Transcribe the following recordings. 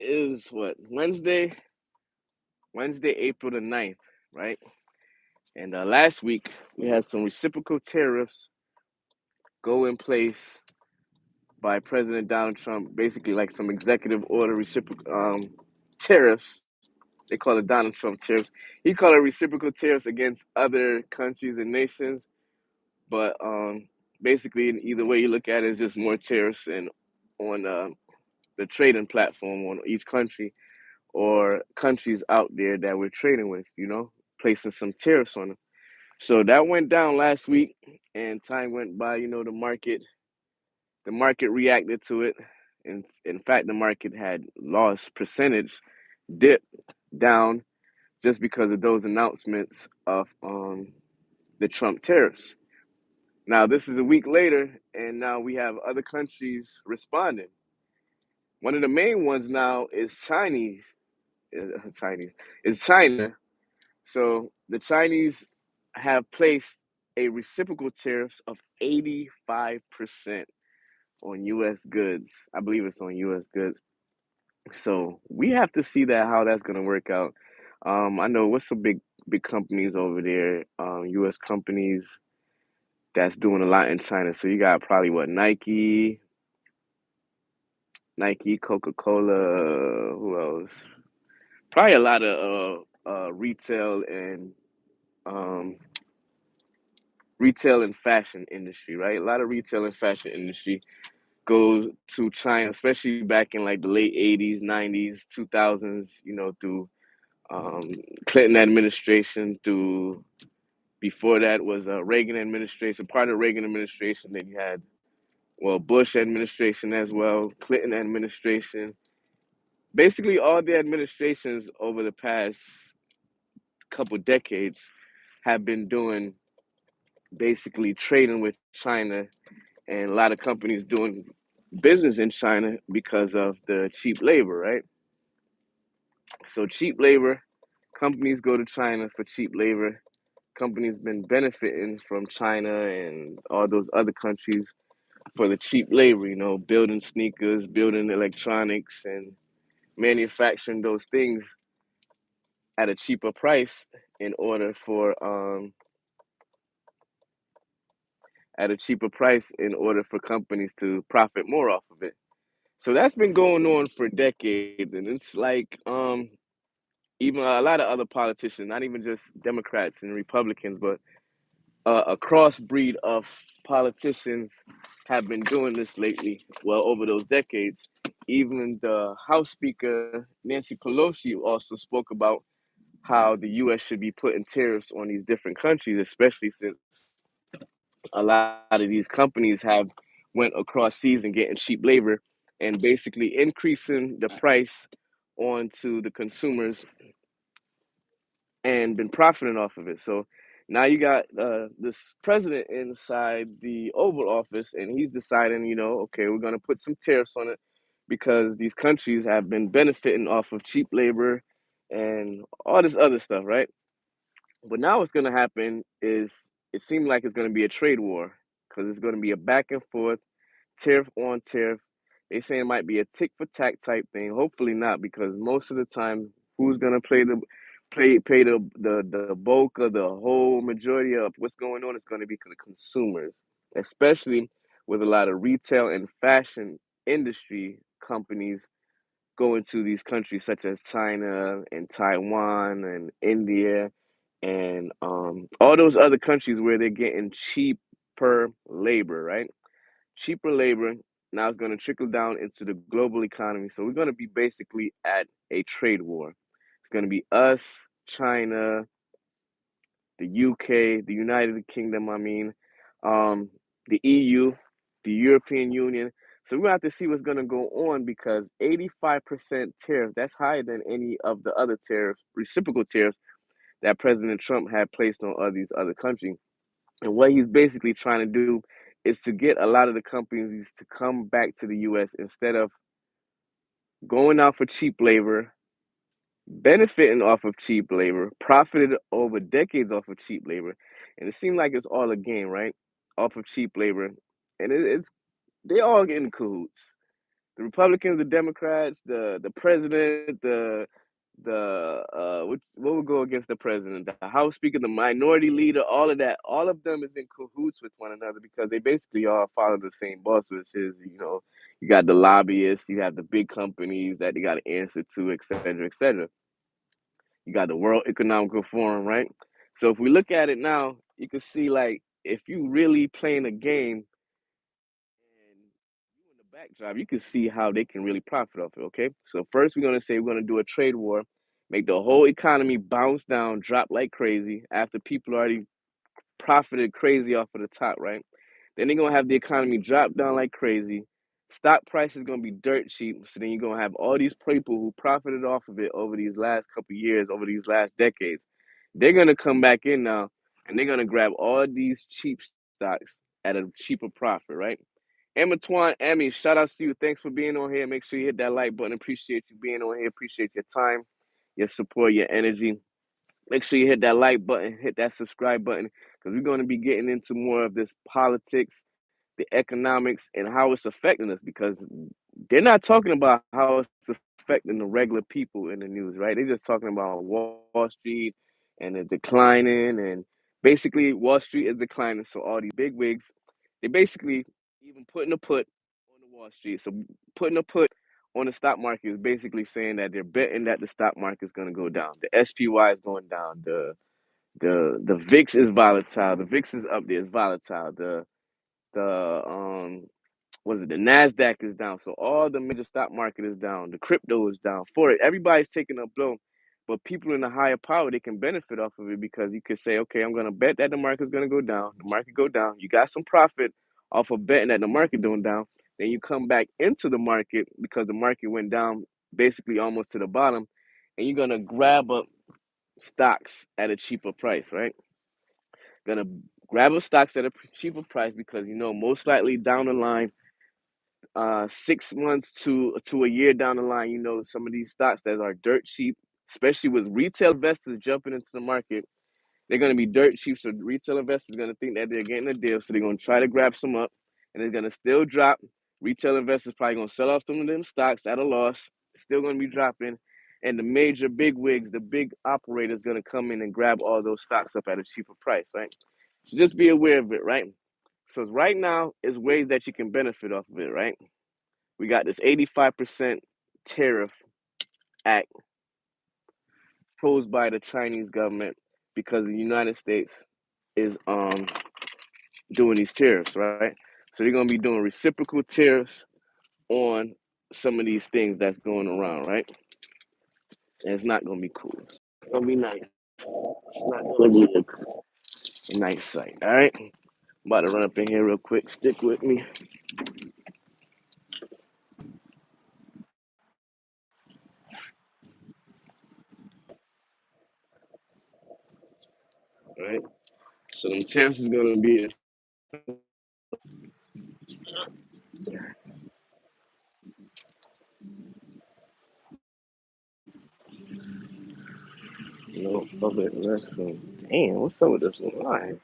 is what Wednesday, April the 9th, right? And last week we had some reciprocal tariffs go in place by President Donald Trump, basically like some executive order reciprocal tariffs. They call it Donald Trump tariffs. He called it reciprocal tariffs against other countries and nations, but basically, in either way you look at it, it's just more tariffs and on the trading platform on each country or countries out there that we're trading with, placing some tariffs on them. So that went down last week, and time went by. The market reacted to it. And in fact, the market had lost percentage, dip down just because of those announcements of the Trump tariffs. Now this is a week later, and now we have other countries responding. One of the main ones now is Chinese is China. So the Chinese have placed a reciprocal tariffs of 85% on U.S. goods. I believe it's on U.S. goods. So we have to see that how that's going to work out. I know what's some big companies over there, U.S. companies that's doing a lot in China. So you got probably what Nike, Coca Cola, who else? Probably a lot of retail and um, retail and fashion industry, right? A lot of retail and fashion industry goes to China, especially back in like the late 80s, 90s, 2000s, through um, Clinton administration, through before that was Reagan administration, part of Reagan administration. Then you had, well, Bush administration as well, Clinton administration. Basically, all the administrations over the past couple decades have been doing basically trading with China and a lot of companies doing business in China because of the cheap labor, right? So cheap labor, companies go to China for cheap labor. Companies been benefiting from China and all those other countries for the cheap labor, building sneakers, building electronics and manufacturing those things at a cheaper price in order for companies to profit more off of it. So that's been going on for decades, and it's like even a lot of other politicians, not even just Democrats and Republicans, but a crossbreed of politicians have been doing this lately. Well, over those decades, even the House Speaker Nancy Pelosi also spoke about how the U.S. should be putting tariffs on these different countries, especially since a lot of these companies have went across seas and getting cheap labor and basically increasing the price onto the consumers and been profiting off of it. So now you got this president inside the Oval Office, and he's deciding, okay, we're going to put some tariffs on it because these countries have been benefiting off of cheap labor and all this other stuff, right? But now what's going to happen is it seems like it's going to be a trade war because it's going to be a back and forth, tariff on tariff. They say it might be a tick for tack type thing. Hopefully not, because most of the time, who's going to pay the bulk of the whole majority of what's going on is going to be the consumers, especially with a lot of retail and fashion industry companies going to these countries such as China and Taiwan and India and all those other countries where they're getting cheaper labor, right? Cheaper labor now is going to trickle down into the global economy. So we're going to be basically at a trade war. It's going to be us, China, the UK, the United Kingdom, the EU, the European Union. So we're going to have to see what's going to go on because 85% tariff, that's higher than any of the other tariffs, reciprocal tariffs that President Trump had placed on all these other countries. And what he's basically trying to do is to get a lot of the companies to come back to the US instead of going out for cheap labor, benefiting off of cheap labor, profited over decades off of cheap labor. And it seemed like it's all a game, right? Off of cheap labor. And it's they all get in cahoots. The Republicans, the Democrats, the president, what would go against the president, the House Speaker, the minority leader, all of that, all of them is in cahoots with one another because they basically all follow the same boss, which is, you got the lobbyists, you have the big companies that they got to answer to, et cetera, et cetera. You got the World Economical Forum, right? So if we look at it now, you can see like if you really playing a game and you in the backdrop, you can see how they can really profit off it. Okay, so first we're gonna say we're gonna do a trade war, make the whole economy bounce down, drop like crazy after people already profited crazy off of the top, right? Then they're gonna have the economy drop down like crazy. Stock price is gonna be dirt cheap. So then you're gonna have all these people who profited off of it over these last couple years, over these last decades. They're gonna come back in now and they're gonna grab all these cheap stocks at a cheaper profit, right? Emma Twan, Emmy, shout out to you. Thanks for being on here. Make sure you hit that like button. Appreciate you being on here. Appreciate your time, your support, your energy. Make sure you hit that like button, hit that subscribe button, because we're going to be getting into more of this politics, the economics, and how it's affecting us. Because they're not talking about how it's affecting the regular people in the news, right? They're just talking about Wall Street and it declining, and basically Wall Street is declining. So all these big wigs, they basically even putting a put on the Wall Street. So putting a put on the stock market is basically saying that they're betting that the stock market is going to go down. The SPY is going down. The VIX is volatile. The VIX is up there. It's volatile. The was it the Nasdaq is down. So all the major stock market is down. The crypto is down. For it, everybody's taking a blow. But people in the higher power, they can benefit off of it because you could say, okay, I'm gonna bet that the market's gonna go down. The market go down. You got some profit off of betting that the market going down. Then you come back into the market because the market went down basically almost to the bottom, and you're gonna grab up stocks at a cheaper price, right? Gonna grab up stocks at a cheaper price because most likely down the line 6 months to a year down the line, some of these stocks that are dirt cheap, especially with retail investors jumping into the market, they're going to be dirt cheap. So retail investors are going to think that they're getting a deal, so they're going to try to grab some up, and it's going to still drop. Retail investors probably going to sell off some of them stocks at a loss. Still going to be dropping, and the major big wigs, the big operators, going to come in and grab all those stocks up at a cheaper price, right? So just be aware of it, right? So right now is ways that you can benefit off of it, right? We got this 85% tariff act posed by the Chinese government because the United States is doing these tariffs, right? So they're gonna be doing reciprocal tariffs on some of these things that's going around, right? And it's not gonna be cool. It's gonna be nice. It's not gonna be a nice sight. All right. I'm about to run up in here real quick. Stick with me. All right. So the tariffs is gonna be public restroom. Damn, what's up with this line?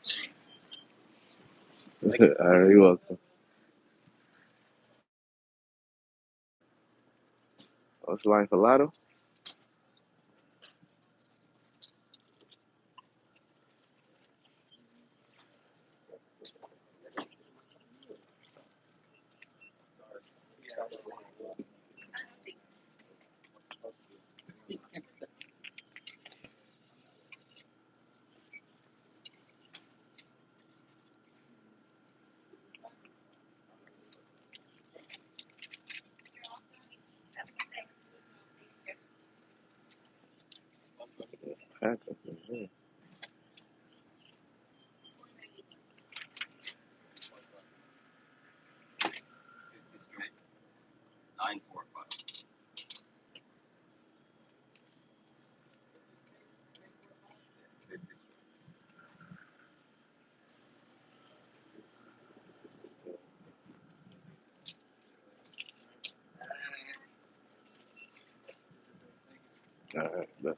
All right, you're welcome. What's the line for Lotto? Pack up in here. All right, look.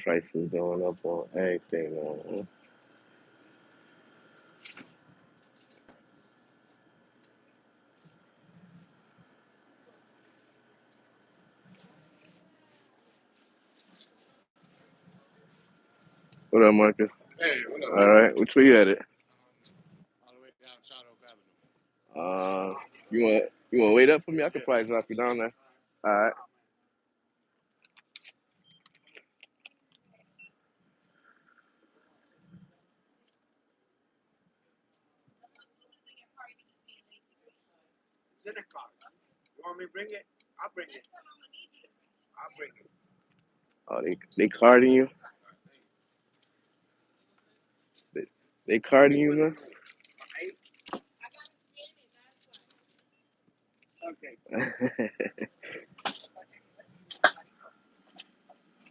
Prices going up on everything. What up, Marcus? Hey, what up? All right, which way you at it? All the way down South Oak Avenue. You want to wait up for me? I could Yeah. probably drop you down there. All right. It's in the car. You want me to bring it? I'll bring it. I'll bring it. Oh, they carding you? They, they carding you, man? Hey, okay.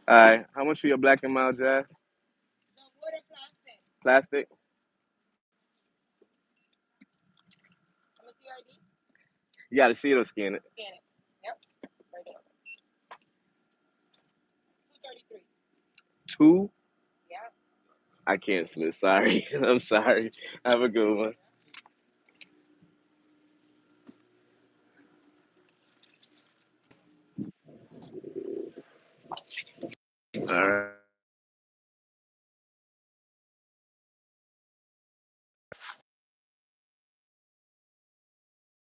All right. How much for your black and mild jazz? Plastic? You got to see it or scan it. Two? I can't, Smith. Sorry. I'm sorry. Have a good one. All right.